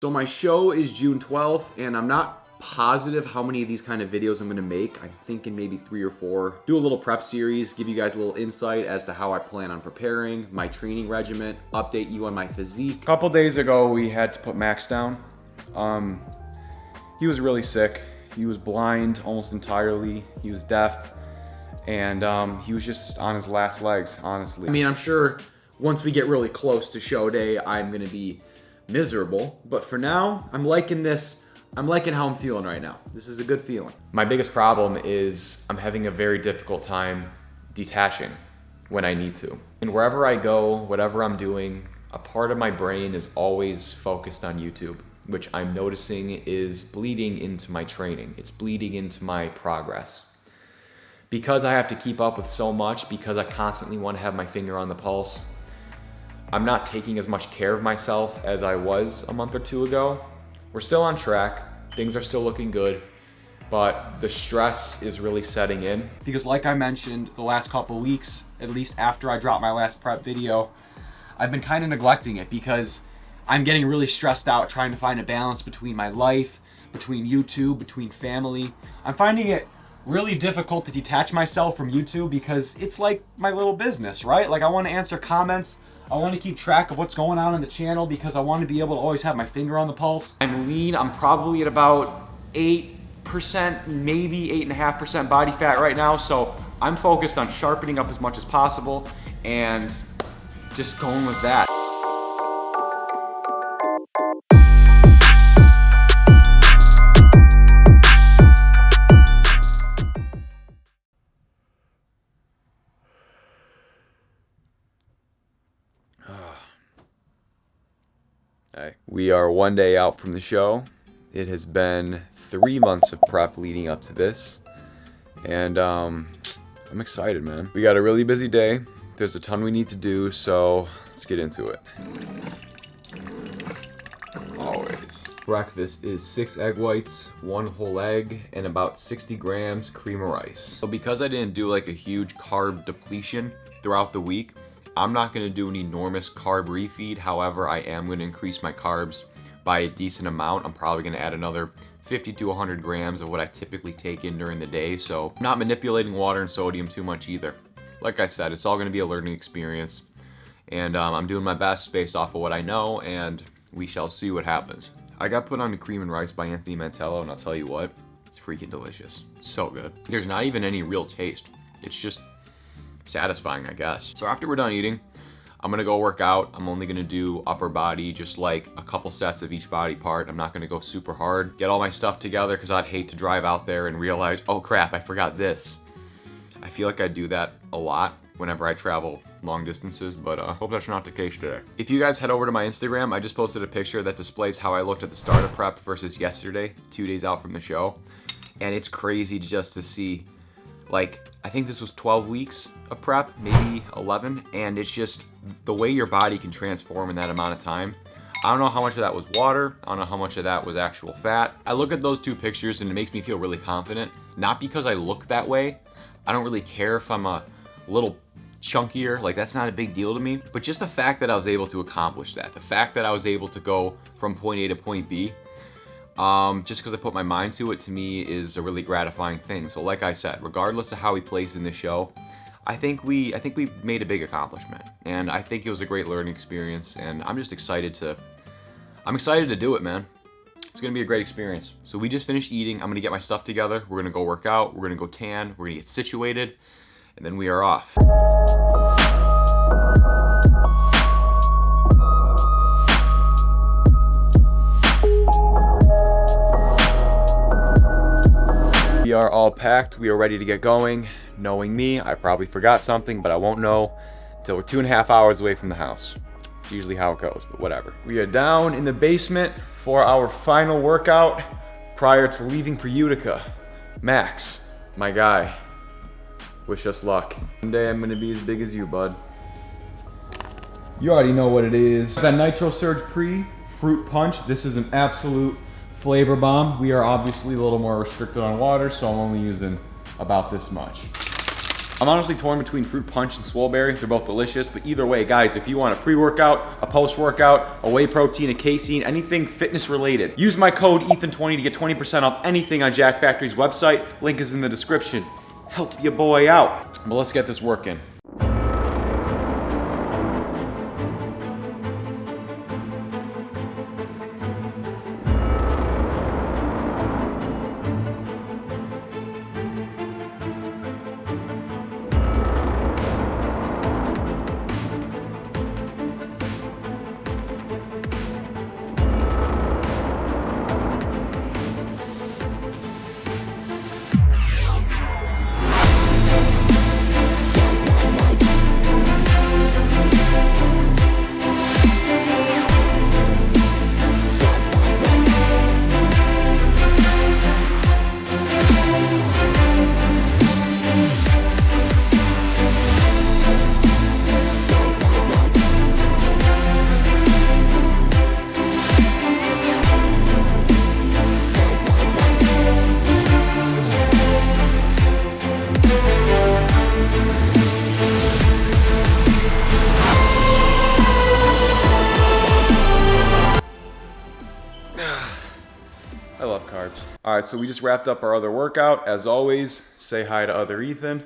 So my show is June 12th, and I'm not positive how many of these kind of videos I'm gonna make. I'm thinking maybe 3 or 4. Do a little prep series, give you guys a little insight as to how I plan on preparing, my training regimen, update you on my physique. A couple days ago, we had to put Max down. He was really sick. He was blind almost entirely. He was deaf, and he was just on his last legs, honestly. I mean, I'm sure once we get really close to show day, I'm gonna be miserable, but for now, I'm liking this. I'm liking how I'm feeling right now. This is a good feeling. My biggest problem is I'm having a very difficult time detaching when I need to. And wherever I go, whatever I'm doing, a part of my brain is always focused on YouTube, which I'm noticing is bleeding into my training. It's bleeding into my progress. Because I have to keep up with so much, because I constantly want to have my finger on the pulse, I'm not taking as much care of myself as I was a month or 2 ago. We're still on track, things are still looking good, but the stress is really setting in. Because like I mentioned, the last couple weeks, at least after I dropped my last prep video, I've been kind of neglecting it because I'm getting really stressed out trying to find a balance between my life, between YouTube, between family. I'm finding it really difficult to detach myself from YouTube because it's like my little business, right? Like I want to answer comments, I want to keep track of what's going on in the channel because I want to be able to always have my finger on the pulse. I'm lean, I'm probably at about 8%, maybe 8.5% body fat right now, so I'm focused on sharpening up as much as possible and just going with that. We are 1 day out from the show. It has been 3 months of prep leading up to this, and I'm excited, man. We got a really busy day. There's a ton we need to do, so let's get into it. Always. Breakfast is 6 egg whites, 1 whole egg, and about 60 grams cream of rice. So because I didn't do like a huge carb depletion throughout the week, I'm not gonna do an enormous carb refeed. However, I am gonna increase my carbs by a decent amount. I'm probably gonna add another 50 to 100 grams of what I typically take in during the day. So I'm not manipulating water and sodium too much either. Like I said, it's all gonna be a learning experience. And I'm doing my best based off of what I know, and we shall see what happens. I got put on the cream and rice by Anthony Mantello, and I'll tell you what, it's freaking delicious. So good. There's not even any real taste. It's just satisfying, I guess. So after we're done eating, I'm gonna go work out. I'm only gonna do upper body, just like a couple sets of each body part. I'm not gonna go super hard. Get all my stuff together because I'd hate to drive out there and realize, oh crap, I forgot this. I feel like I do that a lot whenever I travel long distances, but hope that's not the case today. If you guys head over to my Instagram, I just posted a picture that displays how I looked at the start of prep versus yesterday, 2 days out from the show. And it's crazy just to see, like, I think this was 12 weeks of prep, maybe 11, and it's just the way your body can transform in that amount of time. I don't know how much of that was water, I don't know how much of that was actual fat. I look at those 2 pictures and it makes me feel really confident, not because I look that way. I don't really care if I'm a little chunkier, like that's not a big deal to me, but just the fact that I was able to accomplish that, the fact that I was able to go from point A to point B, just because I put my mind to it, to me is a really gratifying thing. So like I said, regardless of how we place in the show, I think we made a big accomplishment, and I think it was a great learning experience, and I'm just excited to do it, man. It's gonna be a great experience. So we just finished eating. I'm gonna get my stuff together. We're gonna go work out. We're gonna go tan. We're gonna get situated, and then we are off. We are all packed. We are ready to get going. Knowing me, I probably forgot something, but I won't know until we're 2.5 hours away from the house. It's usually how it goes, but whatever. We are down in the basement for our final workout prior to leaving for Utica. Max, my guy, wish us luck. One day I'm gonna be as big as you, bud. You already know what it is. That Nitro Surge Pre Fruit Punch. This is an absolute flavor bomb. We are obviously a little more restricted on water, so I'm only using about this much. I'm honestly torn between Fruit Punch and Swoleberry. They're both delicious, but either way, guys, if you want a pre-workout, a post-workout, a whey protein, a casein, anything fitness related, use my code Ethan20 to get 20% off anything on Jack Factory's website. Link is in the description. Help your boy out. But let's get this working. I love carbs. All right, so we just wrapped up our other workout. As always, say hi to other Ethan.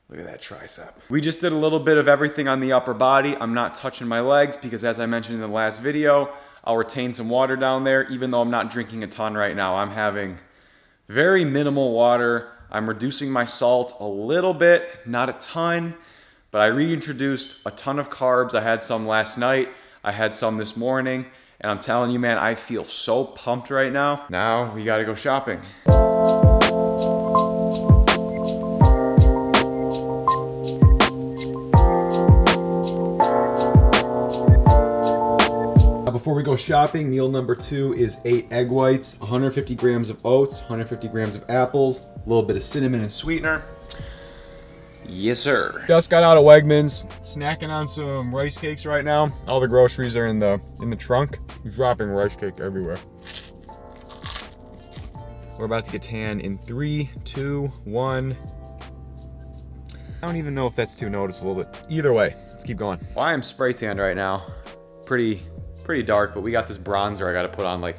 Look at that tricep. We just did a little bit of everything on the upper body. I'm not touching my legs because, as I mentioned in the last video, I'll retain some water down there. Even though I'm not drinking a ton right now, I'm having very minimal water. I'm reducing my salt a little bit, not a ton, but I reintroduced a ton of carbs. I had some last night. I had some this morning. And I'm telling you, man, I feel so pumped right now. Now we gotta go shopping. Before we go shopping, meal number 2 is 8 egg whites, 150 grams of oats, 150 grams of apples, a little bit of cinnamon and sweetener. Yes, sir. Just got out of Wegmans, snacking on some rice cakes right now. All the groceries are in the trunk. Dropping rice cake everywhere. We're about to get tan in 3, 2, 1. I don't even know if that's too noticeable, but either way, let's keep going. Well, I am spray tanned right now. Pretty dark, but we got this bronzer I gotta put on like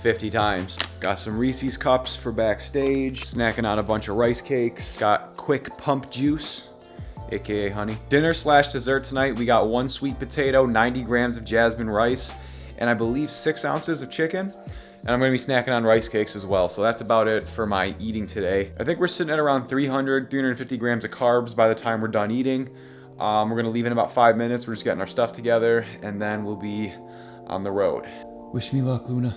50 times. Got some Reese's cups for backstage. Snacking on a bunch of rice cakes. Got quick pump juice, aka honey. Dinner / dessert tonight, we got 1 sweet potato, 90 grams of jasmine rice, and I believe 6 ounces of chicken. And I'm gonna be snacking on rice cakes as well. So that's about it for my eating today. I think we're sitting at around 350 grams of carbs by the time we're done eating. We're gonna leave in about 5 minutes. We're just getting our stuff together, and then we'll be on the road. Wish me luck, Luna.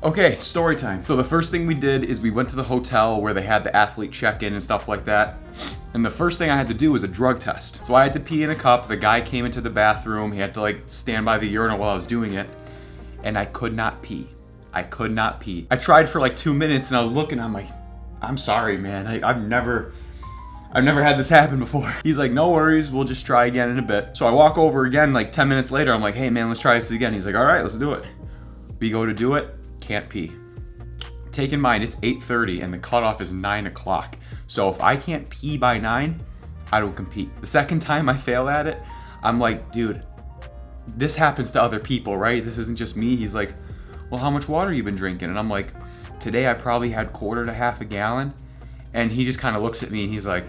Okay, story time. So the first thing we did is we went to the hotel where they had the athlete check-in and stuff like that. And the first thing I had to do was a drug test. So I had to pee in a cup. The guy came into the bathroom. He had to like stand by the urinal while I was doing it. And I could not pee. I could not pee. I tried for like 2 minutes and I was looking, I'm like, I'm sorry, man. I've never had this happen before. He's like, no worries, we'll just try again in a bit. So I walk over again like 10 minutes later. I'm like, hey man, let's try this again. He's like, all right, let's do it. We go to do it. Can't pee. Take in mind, it's 8:30 and the cutoff is 9 o'clock. So if I can't pee by 9, I don't compete. The second time I fail at it, I'm like, dude, this happens to other people, right? This isn't just me. He's like, well, how much water you been drinking? And I'm like, today I probably had 1/4 to half a gallon. And he just kind of looks at me and he's like,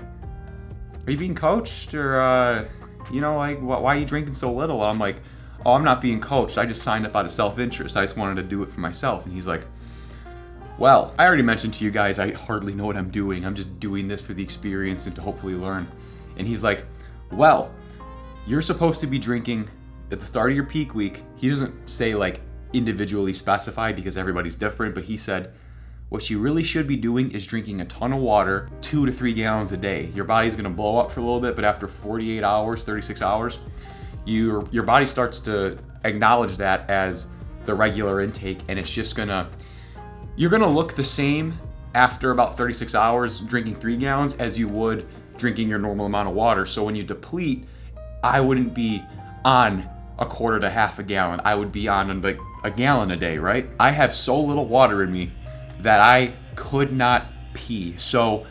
are you being coached? Or, you know, like, why are you drinking so little? I'm like, oh, I'm not being coached. I just signed up out of self-interest. I just wanted to do it for myself. And he's like, Well, I already mentioned to you guys, I hardly know what I'm doing. I'm just doing this for the experience and to hopefully learn. And he's like, well, you're supposed to be drinking at the start of your peak week. He doesn't say like individually specified because everybody's different, but he said, what you really should be doing is drinking a ton of water, 2 to 3 gallons a day. Your body's gonna blow up for a little bit, but after 48 hours, 36 hours, your body starts to acknowledge that as the regular intake, and it's just you're gonna look the same after about 36 hours drinking 3 gallons as you would drinking your normal amount of water. So when you deplete, I wouldn't be on a quarter to half a gallon. I would be on like a gallon a day, right? I have so little water in me that I could not pee. So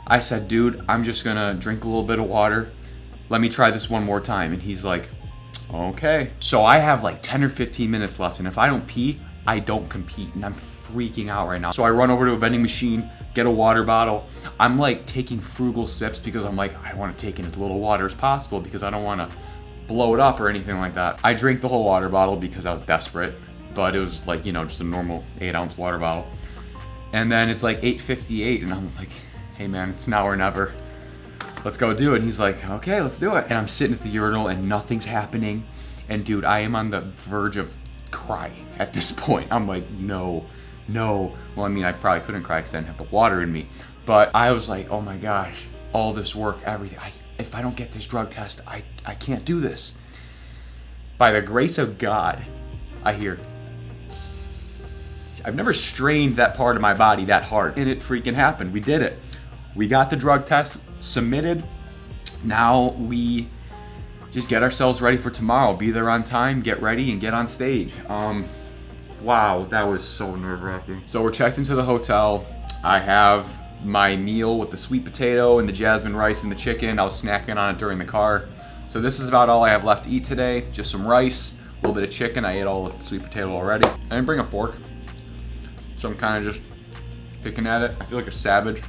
I said, dude, I'm just gonna drink a little bit of water. Let me try this one more time. And he's like, okay. So I have like 10 or 15 minutes left, and if I don't pee, I don't compete, and I'm freaking out right now. So I run over to a vending machine, get a water bottle. I'm like taking frugal sips because I'm like, I want to take in as little water as possible because I don't want to blow it up or anything like that. I drank the whole water bottle because I was desperate, but it was like, you know, just a normal 8-ounce water bottle. And then it's like 8:58, and I'm like, hey man, it's now or never. Let's go do it. And he's like, okay, let's do it. And I'm sitting at the urinal and nothing's happening. And dude, I am on the verge of crying at this point. I'm like, no. Well, I mean, I probably couldn't cry because I didn't have the water in me. But I was like, oh my gosh, all this work, everything. If I don't get this drug test, I can't do this. By the grace of God, I hear, I've never strained that part of my body that hard. And it freaking happened. We did it. We got the drug test submitted. Now we just get ourselves ready for tomorrow. Be there on time, get ready, and get on stage. Wow, that was so nerve-wracking. So we're checked into the hotel. I have my meal with the sweet potato and the jasmine rice and the chicken. I was snacking on it during the car. So this is about all I have left to eat today. Just some rice, a little bit of chicken. I ate all the sweet potato already. I didn't bring a fork, so I'm kind of just picking at it. I feel like a savage.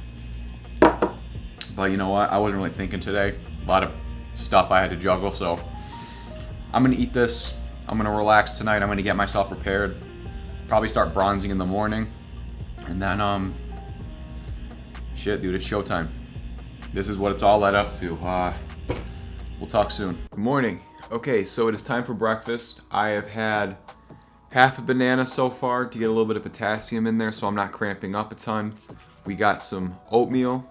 But you know what? I wasn't really thinking today. A lot of stuff I had to juggle, so I'm gonna eat this. I'm gonna relax tonight. I'm gonna get myself prepared. Probably start bronzing in the morning. And then, shit, dude, it's showtime. This is what it's all led up to. We'll talk soon. Good morning. Okay, so it is time for breakfast. I have had half a banana so far to get a little bit of potassium in there so I'm not cramping up a ton. We got some oatmeal.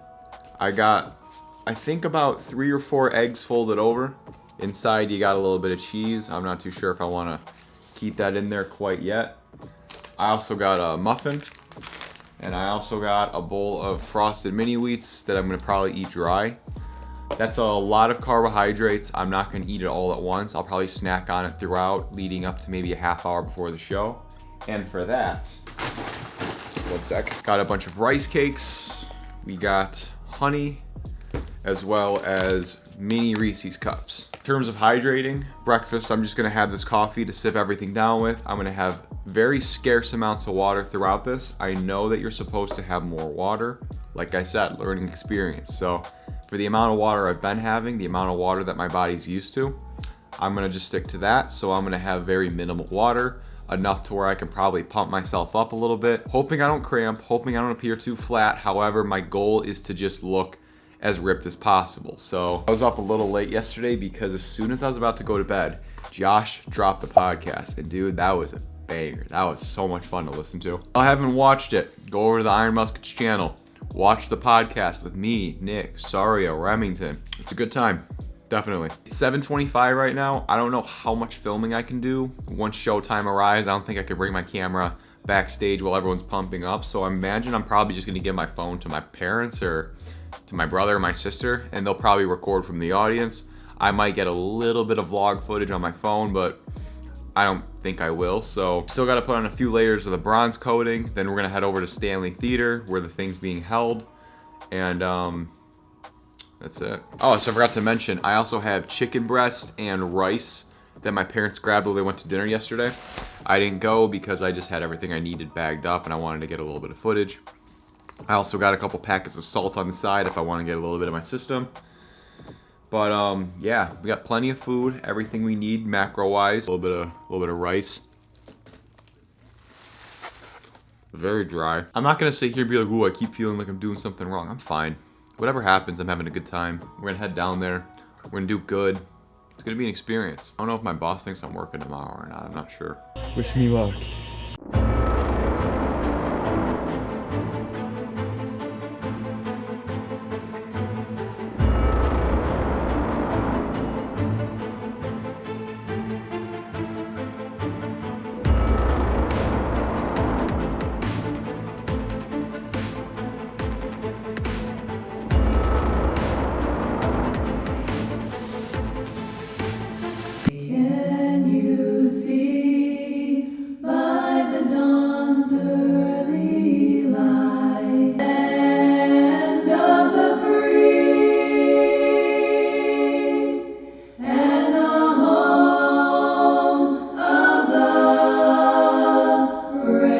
I got, I think, about 3 or 4 eggs folded over. Inside you got a little bit of cheese. I'm not too sure if I want to keep that in there quite yet. I also got a muffin, and I also got a bowl of frosted mini wheats that I'm going to probably eat dry. That's a lot of carbohydrates. I'm not going to eat it all at once. I'll probably snack on it throughout, leading up to maybe a half hour before the show. And for that, one sec, got a bunch of rice cakes. We got honey, as well as mini Reese's cups. In terms of hydrating, breakfast, I'm just gonna have this coffee to sip everything down with. I'm gonna have very scarce amounts of water throughout this. I know that you're supposed to have more water. Like I said, learning experience. So for the amount of water I've been having, the amount of water that my body's used to, I'm gonna just stick to that. So I'm gonna have very minimal water, enough to where I can probably pump myself up a little bit, hoping I don't cramp, hoping I don't appear too flat. However, my goal is to just look as ripped as possible. So I was up a little late yesterday because as soon as I was about to go to bed, Josh dropped the podcast, and dude, that was a banger. That was so much fun to listen to. If I haven't watched it, go over to the Iron Muskets channel, watch the podcast with me, Nick, Saria, Remington. It's a good time. Definitely. It's 7:25 right now. I don't know how much filming I can do. Once showtime arrives, I don't think I could bring my camera backstage while everyone's pumping up. So I imagine I'm probably just gonna give my phone to my parents or to my brother or my sister, and they'll probably record from the audience. I might get a little bit of vlog footage on my phone, but I don't think I will. So still gotta put on a few layers of the bronze coating. Then we're gonna head over to Stanley Theater where the thing's being held. And that's it. Oh, so I forgot to mention, I also have chicken breast and rice that my parents grabbed while they went to dinner yesterday. I didn't go because I just had everything I needed bagged up and I wanted to get a little bit of footage. I also got a couple packets of salt on the side if I want to get a little bit of my system. But yeah, we got plenty of food, everything we need macro-wise. A little bit of rice. Very dry. I'm not gonna sit here and be like, ooh, I keep feeling like I'm doing something wrong. I'm fine. Whatever happens, I'm having a good time. We're gonna head down there. We're gonna do good. It's gonna be an experience. I don't know if my boss thinks I'm working tomorrow or not. I'm not sure. Wish me luck. Can you see by the dawn's early light, land of the free, and the home of the brave?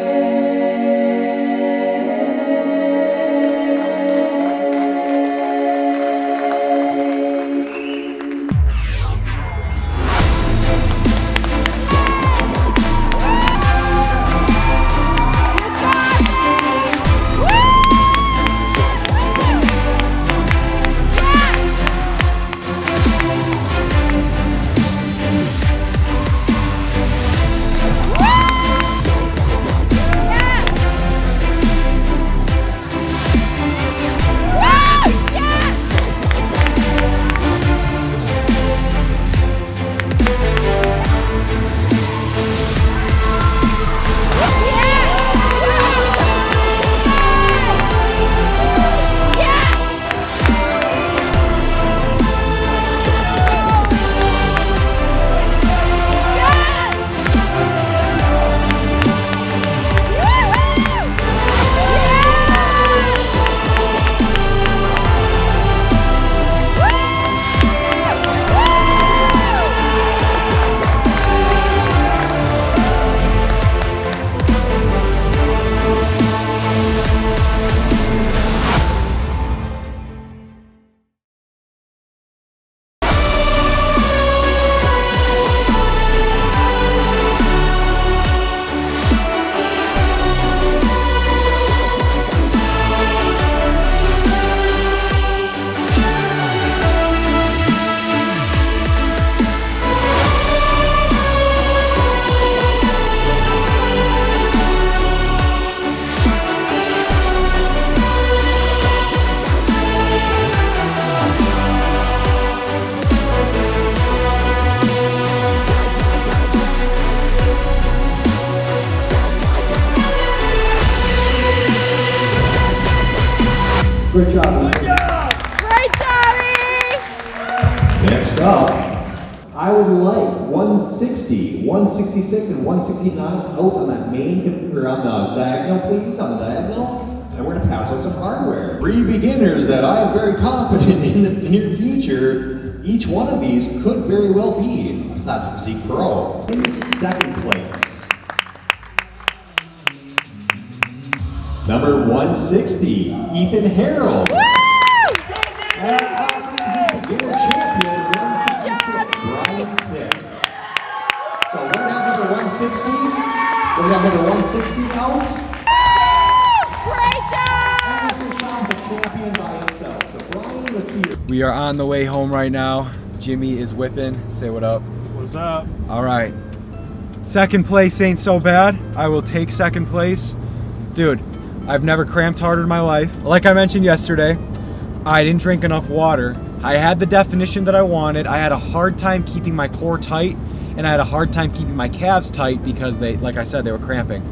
Great job. Great job! Next up, I would like 160, 166, and 169 out on that main, or on the diagonal, please, on the diagonal. And we're gonna pass out some hardware. 3 beginners that I am very confident in the near future. Each one of these could very well be a Classic Physique Pro. In second place, number 160, Ethan Harold. And Classic Physique Beginner Champion, 166, Brian Pitt. So we're gonna have number 160. We're gonna have number 160 out. Great job! And he's gonna shout the champion by himself. So Brian, let's see you. We are on the way home right now. Jimmy is whipping. Say what up. What's up? All right. Second place ain't so bad. I will take second place. Dude, I've never cramped harder in my life. Like I mentioned yesterday, I didn't drink enough water. I had the definition that I wanted. I had a hard time keeping my core tight, and I had a hard time keeping my calves tight because they, like I said, they were cramping.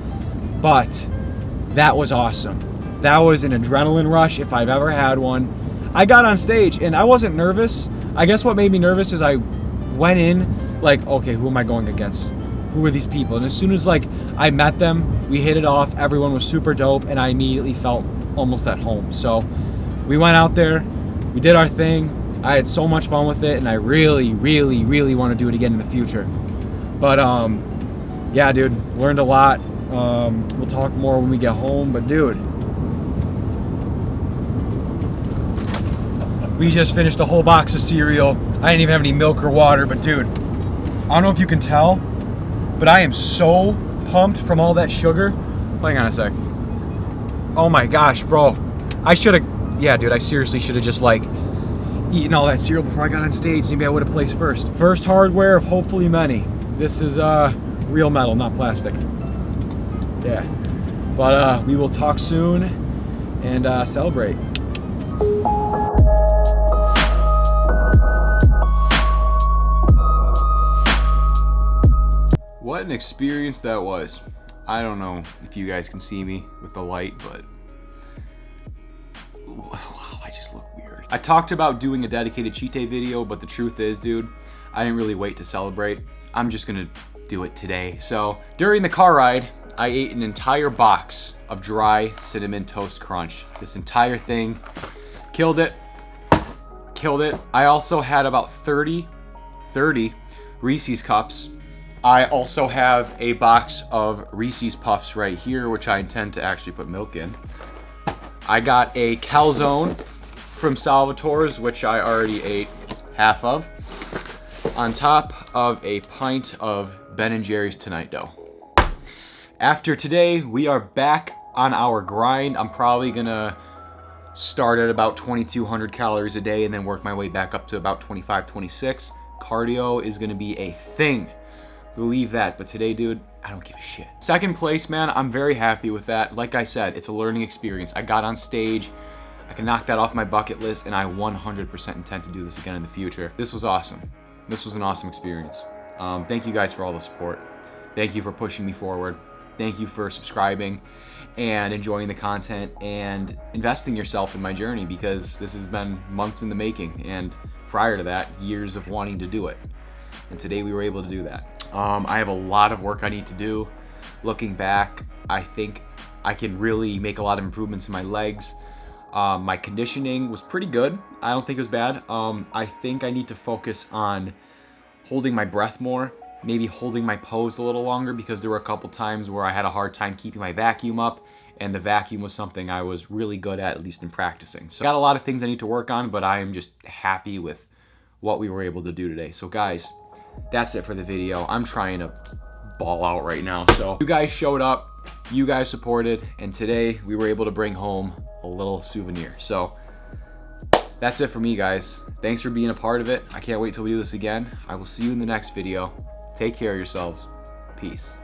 But that was awesome. That was an adrenaline rush if I've ever had one. I got on stage and I wasn't nervous. I guess what made me nervous is I went in like, okay, who am I going against? Who are these people? And as soon as like I met them, we hit it off, everyone was super dope, and I immediately felt almost at home. So we went out there, we did our thing. I had so much fun with it, and I really, really, really want to do it again in the future. But yeah, dude, learned a lot. We'll talk more when we get home, but dude, we just finished a whole box of cereal. I didn't even have any milk or water, but dude, I don't know if you can tell, but I am so pumped from all that sugar. Hang on a sec. Oh my gosh, bro. I should have, yeah, dude, I seriously should have just like eaten all that cereal before I got on stage. Maybe I would have placed first. First hardware of hopefully many. This is real metal, not plastic. Yeah. But we will talk soon and celebrate. What an experience that was. I don't know if you guys can see me with the light, but wow, I just look weird. I talked about doing a dedicated cheat day video, but the truth is, dude, I didn't really wait to celebrate. I'm just gonna do it today. So during the car ride, I ate an entire box of dry cinnamon toast crunch. This entire thing, killed it, killed it. I also had about 30 Reese's cups. I also have a box of Reese's Puffs right here, which I intend to actually put milk in. I got a calzone from Salvatore's, which I already ate half of, on top of a pint of Ben & Jerry's Tonight Dough. After today, we are back on our grind. I'm probably gonna start at about 2,200 calories a day and then work my way back up to about 25, 26. Cardio is gonna be a thing. Believe that, but today, dude, I don't give a shit. Second place, man, I'm very happy with that. Like I said, it's a learning experience. I got on stage, I can knock that off my bucket list, and I 100% intend to do this again in the future. This was awesome. This was an awesome experience. Thank you guys for all the support. Thank you for pushing me forward. Thank you for subscribing and enjoying the content and investing yourself in my journey, because this has been months in the making, and prior to that, years of wanting to do it. And today we were able to do that. I have a lot of work I need to do. Looking back, I think I can really make a lot of improvements in my legs. My conditioning was pretty good. I don't think it was bad. I think I need to focus on holding my breath more, maybe holding my pose a little longer, because there were a couple times where I had a hard time keeping my vacuum up, and the vacuum was something I was really good at least in practicing. So I got a lot of things I need to work on, but I am just happy with what we were able to do today. So guys, that's it for the video. I'm trying to ball out right now. So you guys showed up, you guys supported, and today we were able to bring home a little souvenir. So that's it for me, guys. Thanks for being a part of it. I can't wait till we do this again. I will see you in the next video. Take care of yourselves. Peace.